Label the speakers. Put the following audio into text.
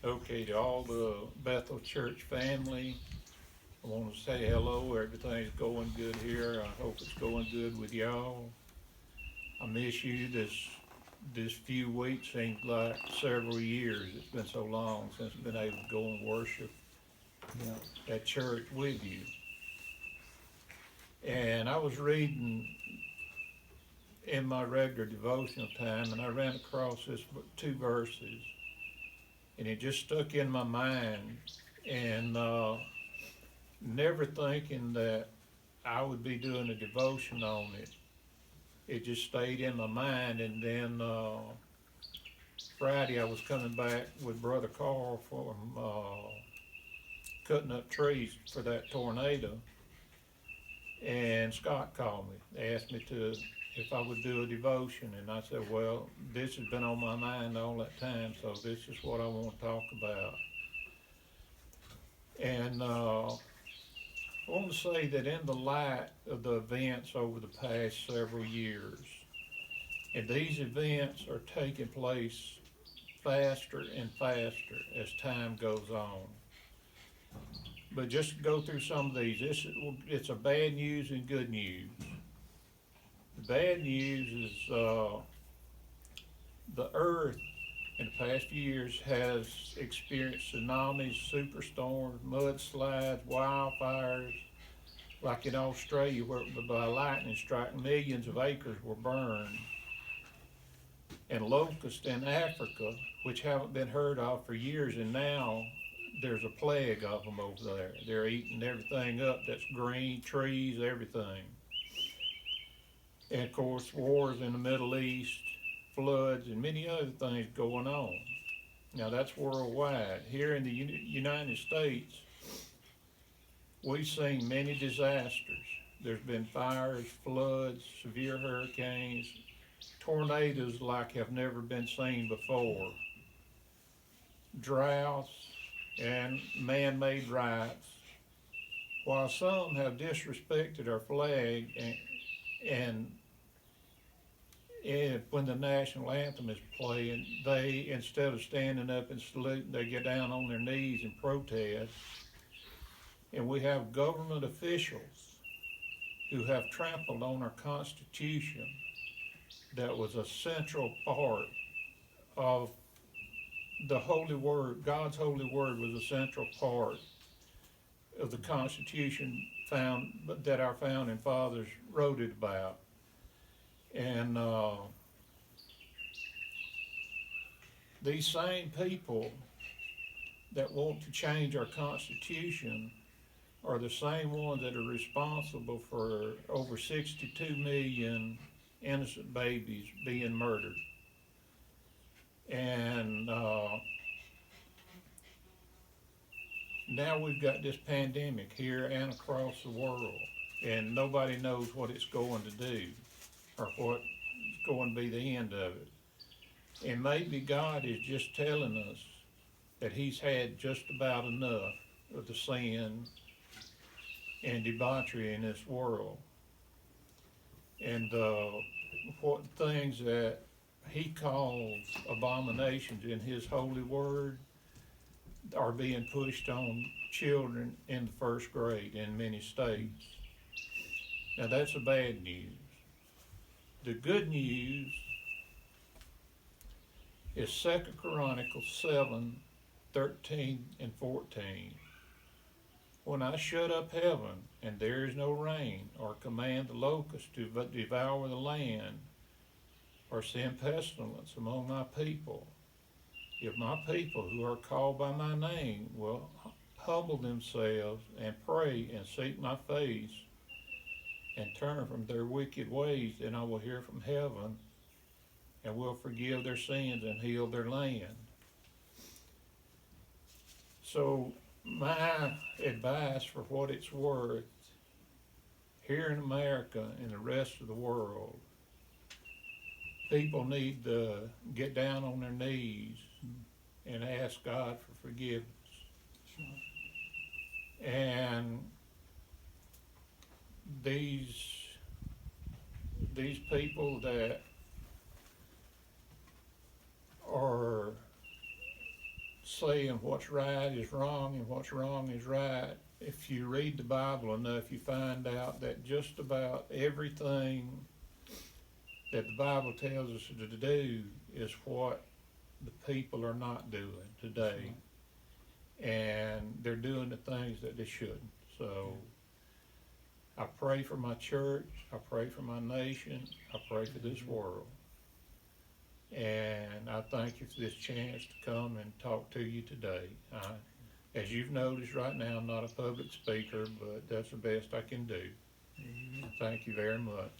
Speaker 1: Okay, to all the Bethel Church family, I want to say hello. Everything's going good here. I hope it's going good with y'all. I miss you. This few weeks seems like several years. It's been so long since I've been able to go and worship at church with you. And I was reading in my regular devotional time, and I ran across this two verses, and it just stuck in my mind. And never thinking that I would be doing a devotion on it. It just stayed in my mind, and then Friday I was coming back with Brother Carl from cutting up trees for that tornado, and Scott called me, asked me to if I would do a devotion, and I said, well, this has been on my mind all that time, so this is what I want to talk about. And I want to say that in the light of the events over the past several years, and these events are taking place faster and faster as time goes on. But just to go through some of these, it's a bad news and good news. The bad news is the earth in the past few years has experienced tsunamis, superstorms, mudslides, wildfires, like in Australia, where by lightning strike millions of acres were burned, and locusts in Africa, which haven't been heard of for years, and now there's a plague of them over there. They're eating everything up that's green, trees, everything. And of course, wars in the Middle East, floods, and many other things going on. Now that's worldwide. Here in the United States, we've seen many disasters. There's been fires, floods, severe hurricanes, tornadoes like have never been seen before, droughts, and man-made riots. While some have disrespected our flag and when the national anthem is playing, they, instead of standing up and saluting, they get down on their knees and protest. And we have government officials who have trampled on our Constitution that was a central part of the Holy Word. God's Holy Word was a central part of the Constitution found that our founding fathers wrote it about. And these same people that want to change our Constitution are the same ones that are responsible for over 62 million innocent babies being murdered. And now we've got this pandemic here and across the world, and nobody knows what it's going to do or what's going to be the end of it. And maybe God is just telling us that He's had just about enough of the sin and debauchery in this world. And what things that He calls abominations in His holy word are being pushed on children in the first grade in many states. Now that's the bad news. The good news is 2 Chronicles 7, 13 and 14. When I shut up heaven, and there is no rain, or command the locusts to devour the land, or send pestilence among my people, if my people who are called by my name will humble themselves and pray and seek my face and turn from their wicked ways, then I will hear from heaven and will forgive their sins and heal their land. So my advice, for what it's worth, here in America and the rest of the world, people need to get down on their knees and ask God for forgiveness. And these people that are saying what's right is wrong and what's wrong is right. If you read the Bible enough, you find out that just about everything that the Bible tells us to do is what the people are not doing today. And they're doing the things that they shouldn't. So I pray for my church, I pray for my nation, I pray for this world. And I thank you for this chance to come and talk to you today. As you've noticed right now, I'm not a public speaker, but that's the best I can do. Thank you very much.